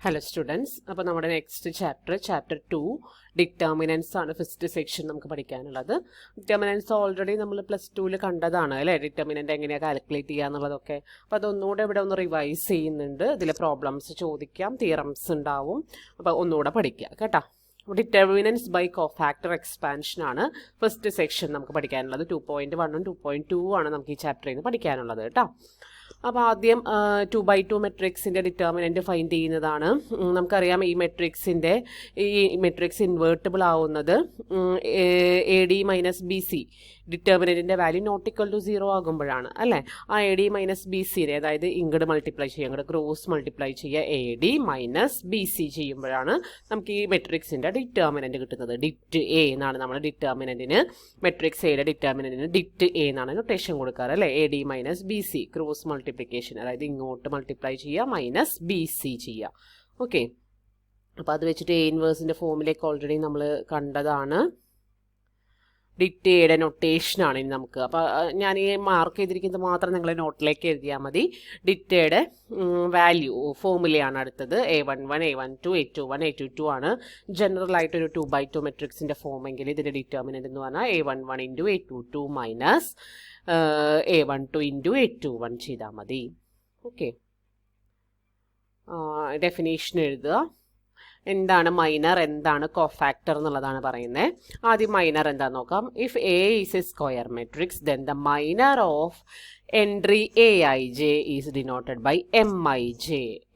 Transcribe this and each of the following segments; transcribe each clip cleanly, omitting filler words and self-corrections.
Hello students, അപ്പോൾ നമ്മുടെ next chapter 2 determinants ആണ്. ഫസ്റ്റ് സെക്ഷൻ നമുക്ക് പഠിക്കാനുള്ളത്. ഡിറ്റർമിനൻസ് ഓൾറെഡി നമ്മൾ +2 കണ്ടതാണ് അല്ലേ, ഡിറ്റർമിനൻ്റ് എങ്ങനെയാണ് കാൽക്കുലേറ്റ് ചെയ്യുക എന്നുള്ളതൊക്കെ. അപ്പോൾ അതൊന്നുകൂടെ ഇവിടെ ഒന്ന് റിവൈസ് ചെയ്യുന്നുണ്ട്. ഇതിലെ പ്രോബ്ലംസ് ചോദിക്കാം, തിയറംസ് ഉണ്ടാവും, അപ്പോൾ ഒന്നുകൂടെ പഠിക്കുക കേട്ടോ. ഡിറ്റർമിനൻസ് ബൈ കോഫാക്ടർ എക്സ്പാൻഷൻ ആണ് ഫസ്റ്റ് സെക്ഷൻ നമുക്ക് പഠിക്കാനുള്ളത്. 2.1 2.2 ആണ് നമുക്ക് ഈ ചാപ്റ്ററിൽ നിന്ന് പഠിക്കാനുള്ളത് കേട്ടോ. അപ്പോൾ ആദ്യം 2x2 മെട്രിക്സിൻ്റെ ഡിറ്റർമിനൻറ്റ് ഫൈൻഡ് ചെയ്യുന്നതാണ്. നമുക്കറിയാം ഈ മെട്രിക്സ് ഇൻവേർട്ടിബിൾ ആവുന്നത് AD - BC ഡിറ്റർമിനൻറ്റിൻ്റെ വാല്യൂ നോട്ട് ഈക്വൽ ടു 0 ആകുമ്പോഴാണ് അല്ലേ. ആ AD - BCനെ അതായത് ഇങ്ങോട്ട് മൾട്ടിപ്ലൈ ചെയ്യുക, ഇങ്ങോട്ട് ക്രോസ് മൾട്ടിപ്ലൈ ചെയ്യുക, AD - BC ചെയ്യുമ്പോഴാണ് നമുക്ക് ഈ മെട്രിക്സിൻ്റെ ഡിറ്റർമിനൻറ്റ് കിട്ടുന്നത്. ഡിറ്റ് A എന്നാണ് നമ്മൾ ഡിറ്റർമിനൻറ്റിന്, മെട്രിക്സ് എയുടെ ഡിറ്റർമിനൻറ്റിന് ഡിറ്റ് A എന്നാണ് നൊട്ടേഷൻ കൊടുക്കാറ് അല്ലേ. AD - BC ക്രോസ് മൾട്ടിപ്ലിക്കേഷൻ, അതായത് ഇങ്ങോട്ട് മൾട്ടിപ്ലൈ ചെയ്യുക -BC ചെയ്യുക. ഓക്കെ, അപ്പോൾ അത് വെച്ചിട്ട് A ഇൻവേഴ്സിൻ്റെ ഫോമിലേക്ക് ഓൾറെഡി നമ്മൾ കണ്ടതാണ്. ഡിറ്റ് എയുടെ നൊട്ടേഷനാണ് ഇനി നമുക്ക്. അപ്പോൾ ഞാൻ ഈ മാർക്ക് ചെയ്തിരിക്കുന്നത് മാത്രം നിങ്ങൾ നോട്ടിലേക്ക് എഴുതിയാൽ മതി. ഡിറ്റയുടെ വാല്യൂ ഫോമുലയാണ് അടുത്തത്. A11 A12 A21 A22 ആണ് ജനറൽ ആയിട്ടൊരു 2x2 മെട്രിക്സിൻ്റെ ഫോമെങ്കിൽ ഇതിൻ്റെ ഡിറ്റർമിനൻ്റ് എന്ന് പറഞ്ഞാൽ A11 × A22 -A12 × A21 ചെയ്താൽ മതി. ഓക്കെ, ഡെഫിനേഷൻ എഴുതുക. എന്താണ് മൈനർ, എന്താണ് കോഫാക്ടർ എന്നുള്ളതാണ് പറയുന്നത്. ആദ്യം മൈനർ എന്താണെന്ന് നോക്കാം. If A is a square matrix then the minor of entry AIJ is denoted by MIJ.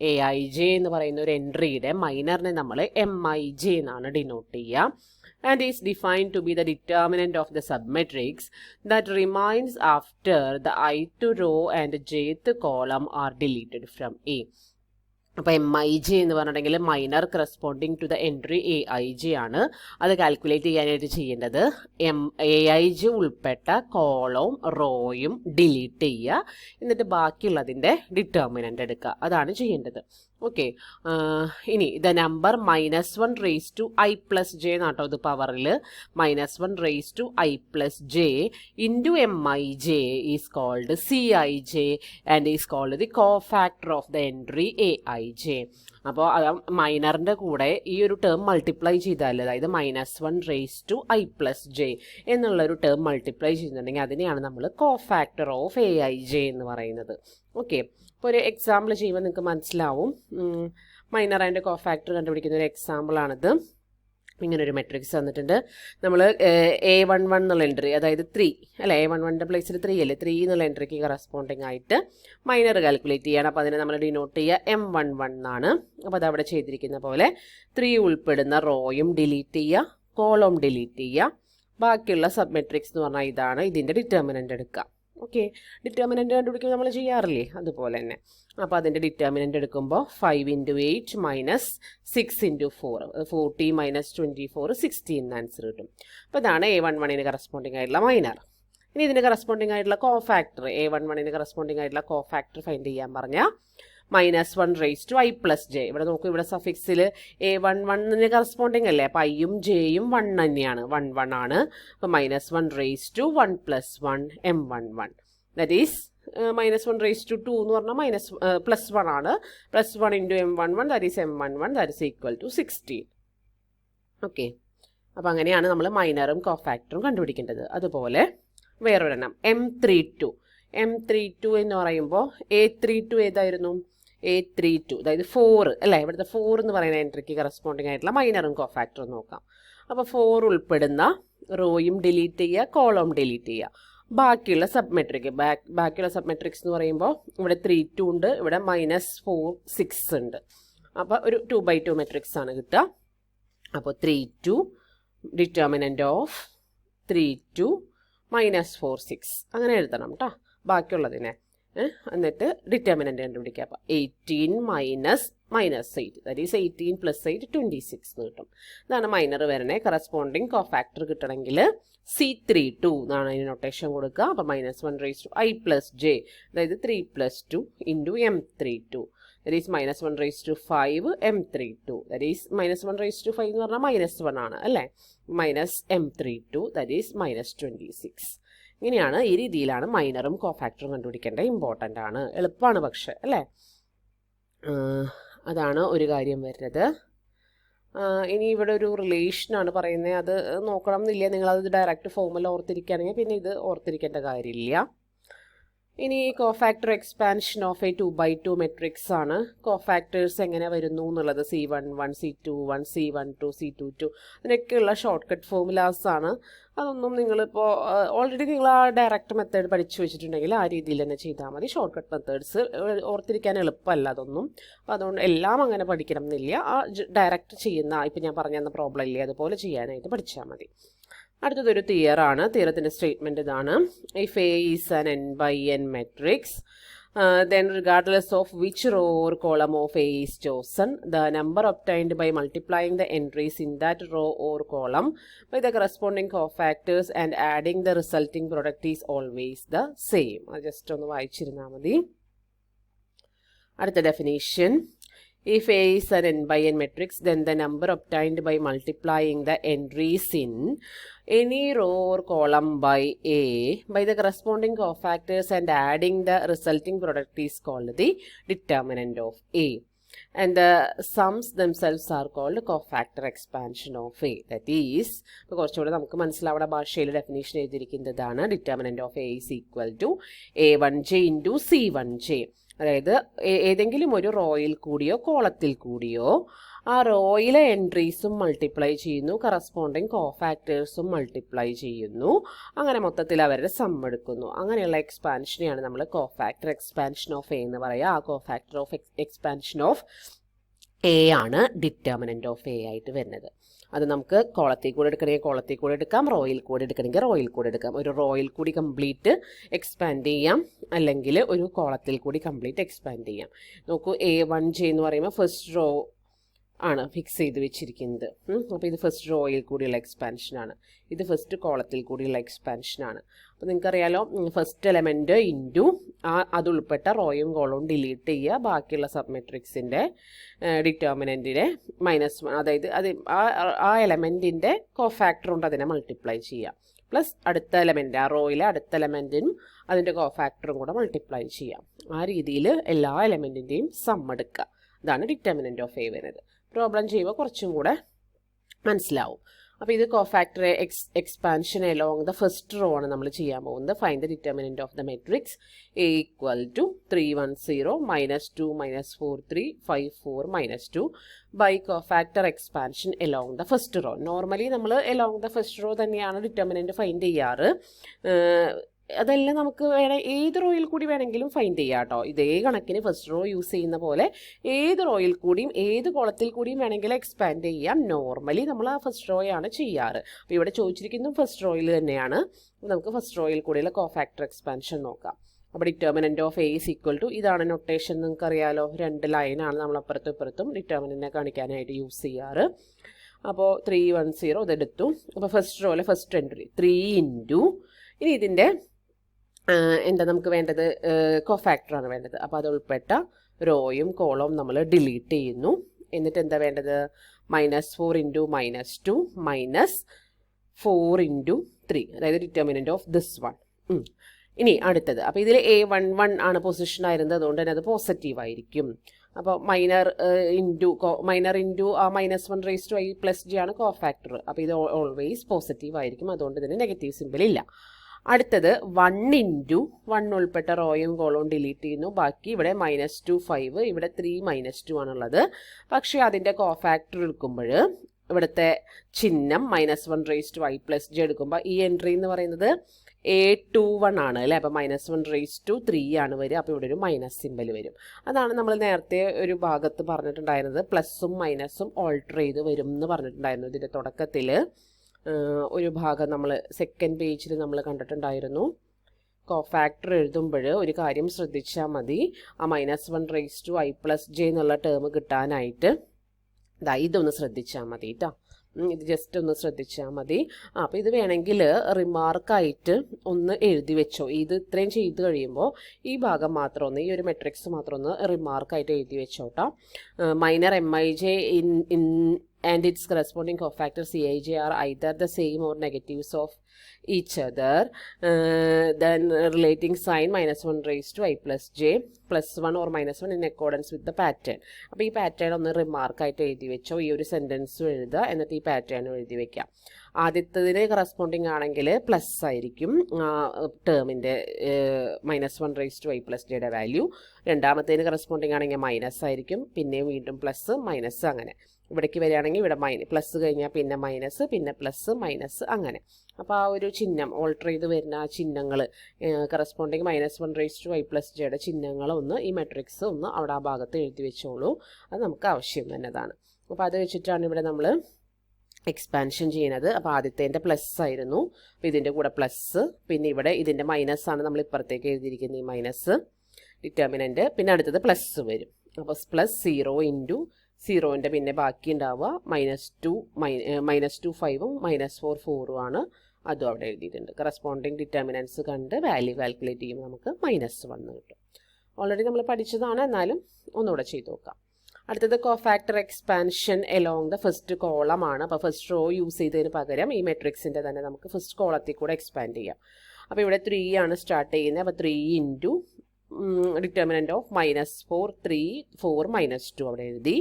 AIJ എന്ന് പറയുന്ന ഒരു എൻട്രിയുടെ മൈനറിനെ നമ്മൾ MIJ എന്നാണ് ഡിനോട്ട് ചെയ്യുക. And is defined to be the determinant of the submatrix that remains after the ith row and jth column are deleted from A. അപ്പോൾ MIJ എന്ന് പറഞ്ഞിട്ടുണ്ടെങ്കിൽ minor corresponding to the entry AIJ ആണ്. അത് calculate ചെയ്യാനായിട്ട് ചെയ്യേണ്ടത് AIJ ഉൾപ്പെട്ട കോളവും റോയും delete ചെയ്യുക, എന്നിട്ട് ബാക്കിയുള്ളതിൻ്റെ ഡിറ്റർമിനൻ്റ് എടുക്കുക. അതാണ് ചെയ്യേണ്ടത്. ഓക്കെ, ഇനി the number -1 raised to I + J എന്നാട്ടോ ഇത് പവറിൽ. -1 raised to I + J into MIJ is called CIJ and is called the cofactor of the entry AIJ. അപ്പോൾ മൈനറിൻ്റെ കൂടെ ഈ ഒരു ടേം മൾട്ടിപ്ലൈ ചെയ്താൽ, അതായത് -1 raised to I + J എന്നുള്ളൊരു ടേം മൾട്ടിപ്ലൈ ചെയ്യുന്നുണ്ടെങ്കിൽ അതിനെയാണ് നമ്മൾ കോഫാക്ടർ ഓഫ് AIJ എന്ന് പറയുന്നത്. ഓക്കെ, ഇപ്പോൾ ഒരു എക്സാമ്പിൾ ചെയ്യുമ്പോൾ നിങ്ങൾക്ക് മനസ്സിലാവും. മൈനർ ആൻഡ് കോഫാക്ടർ കണ്ടുപിടിക്കുന്ന ഒരു എക്സാമ്പിളാണിത്. ഇങ്ങനൊരു മെട്രിക്സ് തന്നിട്ടുണ്ട്. നമ്മൾ A11 എന്നുള്ള എൻട്രി, അതായത് 3 അല്ലേ, A11ൻ്റെ പ്ലേസിൽ 3 അല്ലേ, 3 എന്നുള്ള എൻട്രിക്ക് കറസ്പോണ്ടിങ് ആയിട്ട് മൈനർ കാൽക്കുലേറ്റ് ചെയ്യണം. അപ്പോൾ അതിനെ നമ്മൾ ഡിനോട്ട് ചെയ്യുക M11 എന്നാണ്. അപ്പോൾ അതവിടെ ചെയ്തിരിക്കുന്ന പോലെ 3 ഉൾപ്പെടുന്ന റോയും ഡിലീറ്റ് ചെയ്യുക, കോളം ഡിലീറ്റ് ചെയ്യുക. ബാക്കിയുള്ള സബ് മെട്രിക്സ് എന്ന് പറഞ്ഞാൽ ഇതാണ്. ഇതിൻ്റെ ഡിറ്റർമിനൻ്റ് എടുക്കുക. ഓക്കെ, ഡിറ്റർമിനൻ്റ് കണ്ടുപിടിക്കുമ്പോൾ നമ്മൾ ചെയ്യാറില്ലേ, അതുപോലെ തന്നെ. അപ്പോൾ അതിൻ്റെ ഡിറ്റർമിനൻ്റ് എടുക്കുമ്പോൾ 5 × 8 - 6 × 4 40 - 24 16 ആൻസർ കിട്ടും. അപ്പോൾ ഇതാണ് A11ന് കറസ്പോണ്ടിങ് ആയിട്ടുള്ള മൈനർ. ഇനി ഇതിന് കറസ്പോണ്ടിങ് ആയിട്ടുള്ള കോഫാക്ടർ, A11ന് കറസ്പോണ്ടിങ് ആയിട്ടുള്ള കോഫാക്ടർ ഫൈൻഡ് ചെയ്യാൻ പറഞ്ഞാൽ -1 raised to I + J. ഇവിടെ നോക്കൂ, ഇവിടെ സഫിക്സിൽ A11ന് കറസ്പോണ്ടിങ് അല്ലേ, അപ്പോൾ ഐയും ജെയും 1 തന്നെയാണ്, 1 1 ആണ്. അപ്പോൾ -1 raised to 1 + 1 M11 that is -1 raised to 2 എന്ന് പറഞ്ഞാൽ +1 ആണ്. +1 × M11 that is M11 that is equal to 16. Okay, അപ്പോൾ അങ്ങനെയാണ് നമ്മൾ മൈനറും കോഫാക്ടറും കണ്ടുപിടിക്കേണ്ടത്. അതുപോലെ വേറൊരെണ്ണം M32 എന്ന് പറയുമ്പോൾ A32 ഏതായിരുന്നു, A32 അതായത് 4 അല്ലേ. ഇവിടുത്തെ 4 എന്ന് പറയുന്ന എൻട്രിക്ക് കറസ്പോണ്ടിങ് ആയിട്ടുള്ള മൈനറും കോഫാക്ടറും നോക്കാം. അപ്പോൾ 4 ഉൾപ്പെടുന്ന റോയും ഡിലീറ്റ് ചെയ്യുക, കോളം ഡിലീറ്റ് ചെയ്യുക. ബാക്കിയുള്ള സബ്മെട്രിക് എന്ന് പറയുമ്പോൾ ഇവിടെ 3 2 ഉണ്ട്, ഇവിടെ -4 6 ഉണ്ട്. അപ്പോൾ ഒരു 2x2 മെട്രിക്സ് ആണ് കിട്ടുക. അപ്പോൾ 3 2 ഡിറ്റർമിനൻ്റ് ഓഫ് 3 2 -4 6 അങ്ങനെ എഴുതണം കേട്ടോ ബാക്കിയുള്ളതിനെ. എന്നിട്ട് ഡിറ്റർമിനൻ്റ് കണ്ടുപിടിക്കുക. അപ്പോൾ 18 - -8 ദാറ്റ് ഈസ് 18 + 8 26 എന്ന് കിട്ടും. ഇതാണ് മൈനർ വരണേ. കറസ്പോണ്ടിങ് കോഫാക്ടർ കിട്ടണമെങ്കിൽ C32 എന്നാണ് അതിന് നൊട്ടേഷൻ കൊടുക്കുക. അപ്പോൾ -1 raised to I + J അതായത് 3 + 2 × M32 that is -1 raised to 5 M32 that is -1 raised to 5 എന്ന് പറഞ്ഞാൽ -1 ആണ് അല്ലേ. -M32 that is -26. ഇങ്ങനെയാണ്, ഈ രീതിയിലാണ് മൈനറും കോഫാക്ടറും കണ്ടുപിടിക്കേണ്ടത്. ഇമ്പോർട്ടൻ്റ് ആണ്, എളുപ്പമാണ് പക്ഷേ അല്ലേ. അതാണ് ഒരു കാര്യം വരുന്നത്. ഇനി ഇവിടെ ഒരു റിലേഷനാണ് പറയുന്നത്, അത് നോക്കണം എന്നില്ല. നിങ്ങളത് ഡയറക്റ്റ് ഫോർമുല ഓർത്തിരിക്കുകയാണെങ്കിൽ പിന്നെ ഇത് ഓർത്തിരിക്കേണ്ട കാര്യമില്ല. ഇനി cofactor expansion of A 2x2 matrix ആണ്. കോഫാക്ടേഴ്സ് എങ്ങനെ വരുന്നു എന്നുള്ളത് C11, C21, C12, C22 അതിനൊക്കെയുള്ള short cut formulas ആണ്. അതൊന്നും നിങ്ങളിപ്പോൾ ഓൾറെഡി നിങ്ങൾ ആ ഡയറക്റ്റ് മെത്തേഡ് പഠിച്ചു വെച്ചിട്ടുണ്ടെങ്കിൽ ആ രീതിയിൽ തന്നെ ചെയ്താൽ മതി. ഷോർട്ട് കട്ട് മെത്തേഡ്സ് ഓർത്തിരിക്കാൻ എളുപ്പമല്ല അതൊന്നും. അപ്പോൾ അതുകൊണ്ട് എല്ലാം അങ്ങനെ പഠിക്കണം എന്നില്ല. ആ ഡയറക്റ്റ് ചെയ്യുന്ന ഇപ്പം ഞാൻ പറഞ്ഞു തന്ന പ്രോബ്ലം ഇല്ലേ അതുപോലെ ചെയ്യാനായിട്ട് പഠിച്ചാൽ മതി. അടുത്തതൊരു തിയറാണ്. തിയറത്തിൻ്റെ സ്റ്റേറ്റ്മെൻറ്റ് ഇതാണ്: if A is an n/n matrix then regardless of which row or column of A is chosen, the number obtained by multiplying the entries in that row or column by the corresponding cofactors and adding the resulting product is always the same. Just ഒന്ന് വായിച്ചിരുന്നാൽ മതി. അടുത്ത definition: if A is an n/n matrix, then the number obtained by multiplying the entries in any row or column by A by the corresponding cofactors and adding the resulting product is called the determinant of A. And the sums themselves are called cofactor expansion of A. That is, ഇപ്പോൾ കുറച്ചുകൂടെ നമുക്ക് മനസ്സിലാവുന്ന ഭാഷയിൽ definition എഴുതിയിരിക്കുന്നതാണ്: determinant of A is equal to A1j into C1j. അതായത് ഏതെങ്കിലും ഒരു റോയിൽ കൂടിയോ കോളത്തിൽ കൂടിയോ ആ റോയിലെ എൻട്രീസും മൾട്ടിപ്ലൈ ചെയ്യുന്നു, കറസ്പോണ്ടിങ് കോഫാക്ടേഴ്സും മൾട്ടിപ്ലൈ ചെയ്യുന്നു, അങ്ങനെ മൊത്തത്തിൽ അവരുടെ സം എടുക്കുന്നു. അങ്ങനെയുള്ള എക്സ്പാൻഷനെയാണ് നമ്മൾ കോഫാക്ടർ എക്സ്പാൻഷൻ ഓഫ് എ എന്ന് പറയുക. ആ cofactor of expansion of A ആണ് ഡിറ്റർമിനന്റ് ഓഫ് എ ആയിട്ട് വരുന്നത്. അത് നമുക്ക് കോളത്തിൽ കൂടെ എടുക്കണമെങ്കിൽ കോളത്തിൽ കൂടെ എടുക്കാം, റോയിൽ കൂടെ എടുക്കണമെങ്കിൽ റോയിൽ കൂടെ എടുക്കാം. ഒരു റോയിൽ കൂടി കംപ്ലീറ്റ് എക്സ്പാൻഡ് ചെയ്യാം, അല്ലെങ്കിൽ ഒരു കോളത്തിൽ കൂടി കംപ്ലീറ്റ് എക്സ്പാൻഡ് ചെയ്യാം. നോക്കൂ, A1j എന്ന് പറയുമ്പോൾ ഫസ്റ്റ് റോ ആണ് ഫിക്സ് ചെയ്ത് വെച്ചിരിക്കുന്നത്. അപ്പോൾ ഇത് ഫസ്റ്റ് റോയിൽ കൂടിയുള്ള എക്സ്പാൻഷനാണ്, ഇത് ഫസ്റ്റ് കോളത്തിൽ കൂടിയുള്ള എക്സ്പാൻഷനാണ്. അപ്പോൾ നിങ്ങൾക്കറിയാലോ, ഫസ്റ്റ് എലമെൻറ്റ് ഇൻറ്റു അതുൾപ്പെട്ട റോയും കോളവും ഡിലീറ്റ് ചെയ്യുക, ബാക്കിയുള്ള സബ് മെട്രിക്സിൻ്റെ ഡിറ്റർമിനൻറ്റിനെ -1, അതായത് അത് ആ എലമെൻറ്റിൻ്റെ കോഫാക്ടർ കൊണ്ട് അതിനെ മൾട്ടിപ്ലൈ ചെയ്യുക, പ്ലസ് അടുത്ത എലമെൻറ്റ് ആ റോയിലെ അടുത്ത എലമെൻറ്റിനും അതിൻ്റെ കോഫാക്ടറും കൂടെ മൾട്ടിപ്ലൈ ചെയ്യാം. ആ രീതിയിൽ എല്ലാ എലമെൻറ്റിൻ്റെയും സം എടുക്കുക. ഇതാണ് ഡിറ്റർമിനന്റ് ഓഫ് എ വരുന്നത്. പ്രോബ്ലം ചെയ്യുമ്പോൾ കുറച്ചും കൂടെ മനസ്സിലാവും. അപ്പോൾ ഇത് cofactor expansion along the first row ആണ് നമ്മൾ ചെയ്യാൻ പോകുന്നത്. Find the determinant of the matrix A equal to 3 1 0 -2 -4 3 5 4 -2 by cofactor expansion along the first row. Normally നമ്മൾ along the first row തന്നെയാണ് ഡിറ്റർമിനന്റ് ഫൈൻഡ് ചെയ്യാറ്. അതെല്ലാം നമുക്ക് ഏത് റോയിൽ കൂടി വേണമെങ്കിലും ഫൈൻഡ് ചെയ്യാം കേട്ടോ. ഇതേ കണക്കിന് ഫസ്റ്റ് റോ യൂസ് ചെയ്യുന്ന പോലെ ഏത് റോയിൽ കൂടിയും ഏത് കോളത്തിൽ കൂടിയും വേണമെങ്കിൽ എക്സ്പാൻഡ് ചെയ്യാം. നോർമലി നമ്മൾ ആ ഫസ്റ്റ് റോയാണ് ചെയ്യാറ്. അപ്പോൾ ഇവിടെ ചോദിച്ചിരിക്കുന്നതും ഫസ്റ്റ് റോയിൽ തന്നെയാണ്. നമുക്ക് ഫസ്റ്റ് റോയിൽ കൂടിയുള്ള കോഫാക്ടർ എക്സ്പാൻഷൻ നോക്കാം. അപ്പോൾ determinant of A is equal to, ഇതാണ് നൊട്ടേഷൻ, നിങ്ങൾക്ക് അറിയാലോ, 2 ലൈനാണ് നമ്മൾ അപ്പുറത്തും ഇപ്പുറത്തും ഡിറ്റർമിനന്റിനെ കാണിക്കാനായിട്ട് യൂസ് ചെയ്യാറ്. അപ്പോൾ 3 1 0 ഇതെടുത്തു. അപ്പോൾ ഫസ്റ്റ് റോയിലെ ഫസ്റ്റ് എൻട്രി 3 ഇൻറ്റു, ഇനി ഇതിൻ്റെ എന്താ നമുക്ക് വേണ്ടത്, കോഫാക്ടറാണ് വേണ്ടത്. അപ്പോൾ അത് ഉൾപ്പെട്ട റോയും കോളവും നമ്മൾ ഡിലീറ്റ് ചെയ്യുന്നു. എന്നിട്ട് എന്താ വേണ്ടത്, -4 ഇൻറ്റു -2 -4 ഇൻറ്റു 3, അതായത് ഡിറ്റർമിനന്റ് ഓഫ് ദിസ് വൺ. ഇനി അടുത്തത്, അപ്പോൾ ഇതിൽ A11 ആണ് പൊസിഷൻ ആയിരുന്നത്, അതുകൊണ്ട് തന്നെ അത് പോസിറ്റീവ് ആയിരിക്കും. അപ്പോൾ മൈനർ ഇൻറ്റു ആ -1 raised to i + j ആണ് കോഫാക്ടർ. അപ്പോൾ ഇത് ഓൾവേസ് പോസിറ്റീവ് ആയിരിക്കും, അതുകൊണ്ട് ഇതിന് നെഗറ്റീവ് സിമ്പിൾ ഇല്ല. അടുത്തത് 1 ഇൻറ്റു 1 ഉൾപ്പെട്ട റോയും കോളവും ഡിലീറ്റ് ചെയ്യുന്നു. ബാക്കി ഇവിടെ -2 5, ഇവിടെ 3 -2 ആണുള്ളത്. പക്ഷേ അതിൻ്റെ കോഫാക്ടർ എടുക്കുമ്പോൾ ഇവിടുത്തെ ചിഹ്നം -1 raised to i + j എടുക്കുമ്പോൾ ഈ എൻട്രി എന്ന് പറയുന്നത് A21 ആണ് അല്ലേ. അപ്പോൾ -1 raised to 3 ആണ് വരിക. അപ്പോൾ ഇവിടെ ഒരു മൈനസ് സിമ്പൽ വരും. അതാണ് നമ്മൾ നേരത്തെ ഒരു ഭാഗത്ത് പറഞ്ഞിട്ടുണ്ടായിരുന്നത്, പ്ലസും മൈനസും ഓൾട്ടർ ചെയ്ത് വരും എന്ന് പറഞ്ഞിട്ടുണ്ടായിരുന്നു. ഇതിൻ്റെ തുടക്കത്തിൽ ഒരു ഭാഗം നമ്മൾ സെക്കൻഡ് പേജിൽ നമ്മൾ കണ്ടിട്ടുണ്ടായിരുന്നു. കോഫാക്ടർ എഴുതുമ്പോൾ ഒരു കാര്യം ശ്രദ്ധിച്ചാൽ മതി, ആ -1 raised to i + j എന്നുള്ള ടേം കിട്ടാനായിട്ട് ഇതൊന്ന് ശ്രദ്ധിച്ചാൽ മതി കേട്ടോ. ഇത് ജസ്റ്റ് ഒന്ന് ശ്രദ്ധിച്ചാൽ മതി. അപ്പോൾ ഇത് വേണമെങ്കിൽ റിമാർക്കായിട്ട് ഒന്ന് എഴുതി വെച്ചോ. ഇത് ഇത്രയും ചെയ്ത് കഴിയുമ്പോൾ ഈ ഭാഗം മാത്രം ഒന്ന്, ഈ ഒരു മെട്രിക്സ് മാത്രം ഒന്ന് റിമാർക്കായിട്ട് എഴുതി വെച്ചോട്ടോ. Minor MIJ in and its corresponding cofactor Cij are either the same or negatives of each other, then relating sign -1 raised to I plus j +1 or -1 in accordance with the pattern. അപ്പോൾ ഈ pattern ഒന്ന് റിമാർക്കായിട്ട് എഴുതി വെച്ചോ, ഈ ഒരു സെൻറ്റൻസും എഴുതുക, എന്നിട്ട് ഈ പാറ്റേണും എഴുതി വെക്കാം. ആദ്യത്തതിന് കറസ്പോണ്ടിങ് ആണെങ്കിൽ പ്ലസ് ആയിരിക്കും ടേമിൻ്റെ -1 raised to I plus jയുടെ വാല്യൂ. രണ്ടാമത്തേന് കറസ്പോണ്ടിങ് ആണെങ്കിൽ മൈനസ് ആയിരിക്കും, പിന്നെയും വീണ്ടും പ്ലസ് മൈനസ്, അങ്ങനെ ഇവിടേക്ക് വരികയാണെങ്കിൽ ഇവിടെ പ്ലസ് കഴിഞ്ഞാൽ പിന്നെ മൈനസ്, പിന്നെ പ്ലസ് മൈനസ്, അങ്ങനെ. അപ്പോൾ ആ ഒരു ചിഹ്നം ഓൾട്ടർ ചെയ്ത് വരുന്ന ആ ചിഹ്നങ്ങൾ corresponding -1 raised to I plus jയുടെ ചിഹ്നങ്ങളൊന്ന് ഈ മെട്രിക്സ് ഒന്ന് അവിടെ ആ ഭാഗത്ത് എഴുതി വെച്ചോളൂ. അത് നമുക്ക് ആവശ്യം തന്നെതാണ്. അപ്പോൾ അത് വെച്ചിട്ടാണ് ഇവിടെ നമ്മൾ എക്സ്പാൻഷൻ ചെയ്യുന്നത്. അപ്പോൾ ആദ്യത്തേൻ്റെ പ്ലസ് ആയിരുന്നു, അപ്പോൾ ഇതിൻ്റെ കൂടെ പ്ലസ്, പിന്നെ ഇവിടെ ഇതിൻ്റെ മൈനസ് ആണ് നമ്മൾ ഇപ്പുറത്തേക്ക് എഴുതിയിരിക്കുന്നത്, ഈ മൈനസ് ഡിറ്റർമിനൻ്റ്, പിന്നെ അടുത്തത് പ്ലസ് വരും. അപ്പോൾ +0 ഇൻറ്റു 0ൻ്റെ പിന്നെ ബാക്കി ഉണ്ടാവുക -2 5ഉം -4 4ഉം ആണ്, അതും അവിടെ എഴുതിയിട്ടുണ്ട്. കറസ്പോണ്ടിങ് ഡിറ്റർമിനൻസ് കണ്ട് വാല്യൂ കാൽക്കുലേറ്റ് ചെയ്യുമ്പോൾ നമുക്ക് -1 കിട്ടും. ഓൾറെഡി നമ്മൾ പഠിച്ചതാണ്, എന്നാലും ഒന്നുകൂടെ ചെയ്ത് നോക്കാം. അടുത്തത് cofactor expansion along the first column ആണ്. അപ്പോൾ ഫസ്റ്റ് റോ യൂസ് ചെയ്തതിന് പകരം ഈ മെട്രിക്സിൻ്റെ തന്നെ നമുക്ക് ഫസ്റ്റ് കോളത്തിൽ കൂടെ എക്സ്പാൻഡ് ചെയ്യാം. അപ്പോൾ ഇവിടെ 3 ആണ് സ്റ്റാർട്ട് ചെയ്യുന്നത്. അപ്പോൾ 3 ഇൻറ്റു ഡിറ്റർമിനൻ്റ് ഓഫ് -4 3 4 -2 അവിടെ എഴുതി.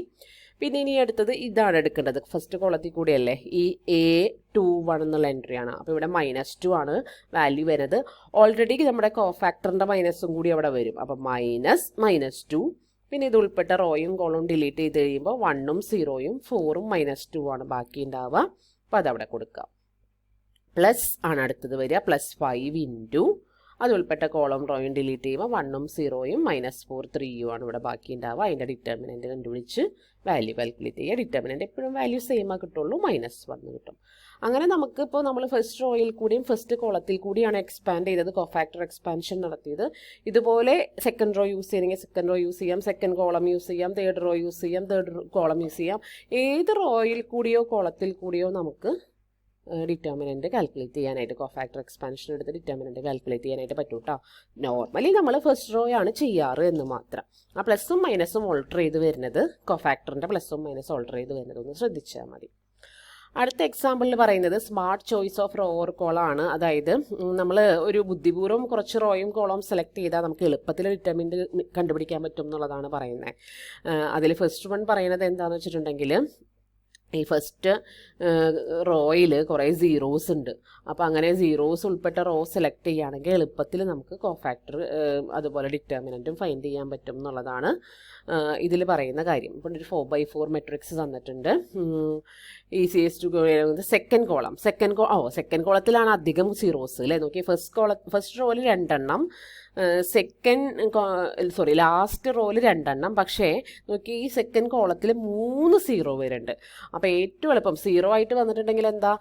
പിന്നെ ഇനി അടുത്തത് ഇതാണ് എടുക്കേണ്ടത്, ഫസ്റ്റ് കോളത്തിൽ കൂടിയല്ലേ, ഈ A21 എന്നുള്ള എൻട്രി ആണ്. അപ്പോൾ ഇവിടെ -2 ആണ് വാല്യൂ വരുന്നത്. ഓൾറെഡി നമ്മുടെ കോഫാക്ടറിൻ്റെ മൈനസും കൂടി അവിടെ വരും. അപ്പോൾ -2, പിന്നെ ഇത് ഉൾപ്പെട്ട റോയും കോളവും ഡിലീറ്റ് ചെയ്ത് കഴിയുമ്പോൾ 1ഉം 0ഉം 4ഉം -2 ആണ് ബാക്കി ഉണ്ടാവുക. അപ്പോൾ അതവിടെ കൊടുക്കാം. പ്ലസ് ആണ് അടുത്തത് വരിക, +5 ഇൻറ്റു അത് ഉൾപ്പെട്ട കോളം റോയും ഡിലീറ്റ് ചെയ്യുമ്പോൾ 1ഉം 0ഉം -4 3ഉം ആണ് ഇവിടെ ബാക്കി ഉണ്ടാവുക. അതിൻ്റെ ഡിറ്റർമിനൻ്റ് കണ്ടുപിടിച്ച് വാല്യൂ കാൽക്കുലേറ്റ് ചെയ്യുക. ഡിറ്റർമിനൻ്റ് എപ്പോഴും വാല്യൂ സെയിം ആ കിട്ടുള്ളൂ, -1 കിട്ടും. അങ്ങനെ നമുക്കിപ്പോൾ നമ്മൾ ഫസ്റ്റ് റോയിൽ കൂടിയും ഫസ്റ്റ് കോളത്തിൽ കൂടിയാണ് എക്സ്പാൻഡ് ചെയ്തത്, കോഫാക്ടർ എക്സ്പാൻഷൻ നടത്തിയത്. ഇതുപോലെ സെക്കൻഡ് റോ യൂസ് ചെയ്യണമെങ്കിൽ സെക്കൻഡ് റോ യൂസ് ചെയ്യാം, സെക്കൻഡ് കോളം യൂസ് ചെയ്യാം, തേർഡ് റോ യൂസ് ചെയ്യാം, തേർഡ് കോളം യൂസ് ചെയ്യാം. ഏത് റോയിൽ കൂടിയോ കോളത്തിൽ കൂടിയോ നമുക്ക് ഡിറ്റർമിനൻ്റ് കാൽക്കുലേറ്റ് ചെയ്യാനായിട്ട്, കോഫാക്ടർ എക്സ്പാൻഷൻ എടുത്ത് ഡിറ്റർമിനൻ്റ് കാൽക്കുലേറ്റ് ചെയ്യാനായിട്ട് പറ്റും കേട്ടോ. നോർമലി നമ്മൾ ഫസ്റ്റ് റോ ആണ് ചെയ്യാറ് എന്ന് മാത്രം. ആ പ്ലസും മൈനസും ഓൾട്ടർ ചെയ്ത് വരുന്നത്, കോഫാക്ടറിൻ്റെ പ്ലസും മൈനസും ഓൾട്ടർ ചെയ്ത് വരുന്നത് ഒന്ന് ശ്രദ്ധിച്ചാൽ മതി. അടുത്ത എക്സാമ്പിളിൽ പറയുന്നത് smart choice of row or കോളമാണ്. അതായത് നമ്മൾ ഒരു ബുദ്ധിപൂർവ്വം കുറച്ച് റോയും കോളവും സെലക്ട് ചെയ്താൽ നമുക്ക് എളുപ്പത്തിൽ ഡിറ്റർമിനൻ്റ് കണ്ടുപിടിക്കാൻ പറ്റും എന്നുള്ളതാണ് പറയുന്നത്. അതിൽ ഫസ്റ്റ് വൺ പറയുന്നത് എന്താണെന്ന് വെച്ചിട്ടുണ്ടെങ്കിൽ, ഈ ഫസ്റ്റ് റോയിൽ കുറേ സീറോസ് ഉണ്ട്. അപ്പോൾ അങ്ങനെ സീറോസ് ഉൾപ്പെട്ട റോ സെലക്ട് ചെയ്യുകയാണെങ്കിൽ എളുപ്പത്തിൽ നമുക്ക് കോഫാക്ടർ അതുപോലെ ഡിറ്റർമിനൻറ്റും ഫൈൻഡ് ചെയ്യാൻ പറ്റും എന്നുള്ളതാണ് ഇതിൽ പറയുന്ന കാര്യം. ഇപ്പോൾ ഒരു 4x4 മെട്രിക്സ് തന്നിട്ടുണ്ട്. Easiest to second column, second കോളത്തിലാണ് അധികം സീറോസ് അല്ലേ. നോക്കി, ഫസ്റ്റ് റോയിൽ 2 എണ്ണം, ലാസ്റ്റ് റോയിൽ 2 എണ്ണം. പക്ഷേ നോക്കി, ഈ സെക്കൻഡ് കോളത്തിൽ 3 0 വരുന്നുണ്ട്. അപ്പോൾ ഏറ്റവും എളുപ്പം 0 ആയിട്ട് വന്നിട്ടുണ്ടെങ്കിൽ എന്താ,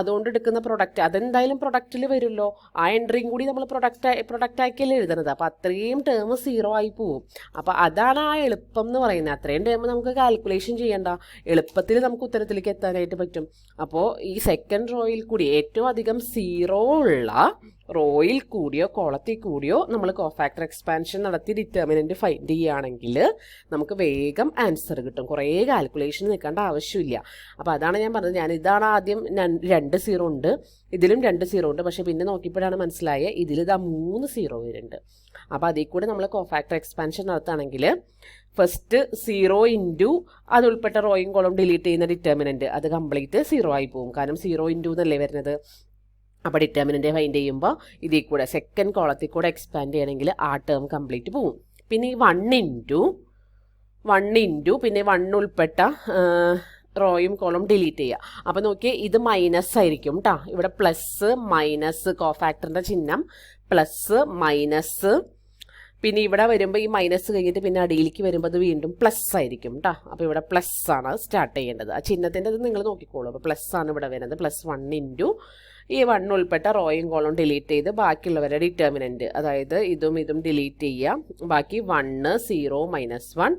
അതുകൊണ്ട് എടുക്കുന്ന പ്രൊഡക്റ്റ് അതെന്തായാലും പ്രൊഡക്റ്റിൽ വരുമല്ലോ. ആ എൻട്രിയും കൂടി നമ്മൾ പ്രൊഡക്റ്റ് ആക്കിയല്ലേ എഴുതുന്നത്. അപ്പോൾ അത്രയും ടേം 0 ആയി പോവും. അപ്പോൾ അതാണ് ആ എളുപ്പം എന്ന് പറയുന്നത്. അത്രയും ടേം നമുക്ക് കാൽക്കുലേഷൻ ചെയ്യണ്ട, എളുപ്പത്തിൽ നമുക്ക് ഉത്തരത്തിലേക്ക് എത്താനായിട്ട് പറ്റും. അപ്പോൾ ഈ സെക്കൻഡ് റോയിൽ കൂടി ഏറ്റവും അധികം 0 ഉള്ള റോയിൽ കൂടിയോ കോളത്തിൽ കൂടിയോ നമ്മൾ കോഫാക്ടർ എക്സ്പാൻഷൻ നടത്തി ഡിറ്റർമിനൻ്റ് ഫൈൻഡ് ചെയ്യുകയാണെങ്കിൽ നമുക്ക് വേഗം ആൻസർ കിട്ടും. കുറേ കാൽക്കുലേഷൻ നിൽക്കേണ്ട ആവശ്യമില്ല. അപ്പോൾ അതാണ് ഞാൻ പറഞ്ഞത്. ഇതാണ് ആദ്യം 2 0 ഉണ്ട്, ഇതിലും 2 0 ഉണ്ട്. പക്ഷേ പിന്നെ നോക്കിയപ്പോഴാണ് മനസ്സിലായത് ഇതിലിതാ 3 0 വരുന്നുണ്ട്. അപ്പോൾ അതിൽ കൂടെ നമ്മൾ കോഫാക്ടർ എക്സ്പാൻഷൻ നടത്തുകയാണെങ്കിൽ ഫസ്റ്റ് 0 ഇൻറ്റു അത് ഉൾപ്പെട്ട റോയും കോളം ഡിലീറ്റ് ചെയ്യുന്ന ഡിറ്റർമിനൻ്റ് അത് കംപ്ലീറ്റ് 0 ആയി പോകും. കാരണം 0 ഇൻറ്റു എന്നല്ലേ വരുന്നത്. അപ്പോൾ ഡിറ്റർമിനൻ്റ് ഫൈൻഡ് ചെയ്യുമ്പോൾ ഇതിൽ കൂടെ സെക്കൻഡ് കോളത്തിൽ കൂടെ എക്സ്പാൻഡ് ചെയ്യണമെങ്കിൽ ആ ടേം കംപ്ലീറ്റ് പോകും. പിന്നെ ഈ 1 ഇൻറ്റു പിന്നെ 1 ഉൾപ്പെട്ട റോയും കോളം ഡിലീറ്റ് ചെയ്യുക. അപ്പോൾ നോക്കിയേ, ഇത് മൈനസ് ആയിരിക്കും കേട്ടോ. ഇവിടെ പ്ലസ് മൈനസ്, കോഫാക്ടറിൻ്റെ ചിഹ്നം പ്ലസ് മൈനസ്, പിന്നെ ഇവിടെ വരുമ്പോൾ ഈ മൈനസ് കഴിഞ്ഞിട്ട് പിന്നെ അടിയിലേക്ക് വരുമ്പോൾ അത് വീണ്ടും പ്ലസ് ആയിരിക്കും കേട്ടോ. അപ്പോൾ ഇവിടെ പ്ലസ് ആണ് സ്റ്റാർട്ട് ചെയ്യേണ്ടത്. ആ ചിഹ്നത്തിൻ്റെ അത് നിങ്ങൾ നോക്കിക്കോളൂ. അപ്പോൾ പ്ലസ് ആണ് ഇവിടെ വരുന്നത്. +1 ഇൻറ്റു ഈ 1 ഉൾപ്പെട്ട റോയും കോളം ഡിലീറ്റ് ചെയ്ത് ബാക്കിയുള്ളവരുടെ ഡിറ്റർമിനൻ്റ്, അതായത് ഇതും ഡിലീറ്റ് ചെയ്യാം. ബാക്കി 1 0 -1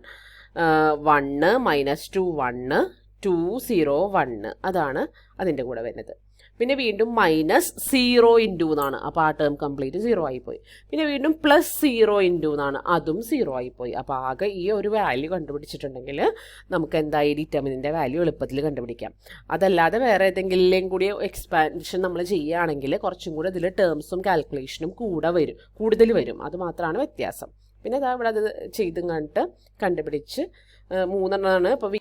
1 -2 1 2 0 1 അതാണ് അതിൻ്റെ കൂടെ വരുന്നത്. പിന്നെ വീണ്ടും -0 ഇൻറ്റു എന്നാണ്, അപ്പോൾ ആ ടേം കംപ്ലീറ്റ് 0 ആയിപ്പോയി. പിന്നെ വീണ്ടും +0 ഇൻറ്റു എന്നാണ്, അതും 0 ആയിപ്പോയി. അപ്പോൾ ആകെ ഈ ഒരു വാല്യൂ കണ്ടുപിടിച്ചിട്ടുണ്ടെങ്കിൽ നമുക്ക് എന്തായി ഡിറ്റർമിനൻ്റെ വാല്യൂ എളുപ്പത്തിൽ കണ്ടുപിടിക്കാം. അതല്ലാതെ വേറെ ഏതെങ്കിലും കൂടി എക്സ്പാൻഷൻ നമ്മൾ ചെയ്യുകയാണെങ്കിൽ കുറച്ചും കൂടി ഇതിൽ ടേംസും കാൽക്കുലേഷനും കൂടുതൽ വരും. അത് മാത്രമാണ് വ്യത്യാസം. പിന്നെ അതാ ഇവിടെ അത് ചെയ്തും കണ്ടിട്ട് കണ്ടുപിടിച്ച് 3 എണ്ണമാണ് ഇപ്പോൾ